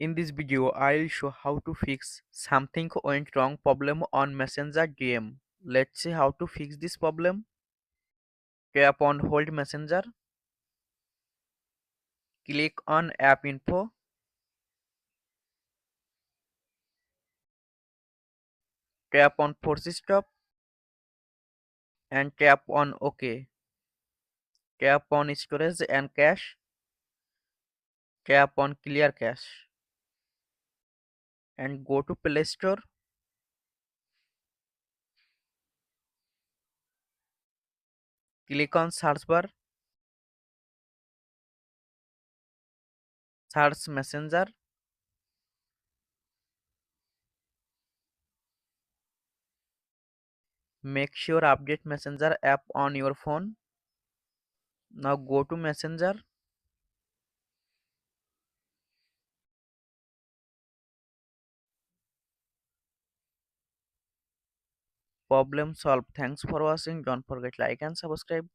In this video, I'll show how to fix something went wrong problem on Messenger DM. Let's see how to fix this problem. Tap on Hold Messenger. Click on App Info. Tap on Force Stop and tap on OK. Tap on Storage and Cache. Tap on Clear Cache and go to Play Store. Click on Search bar. Search Messenger. Make sure update Messenger app on your phone. Now go to Messenger. Problem solved. Thanks for watching. Don't forget like and subscribe.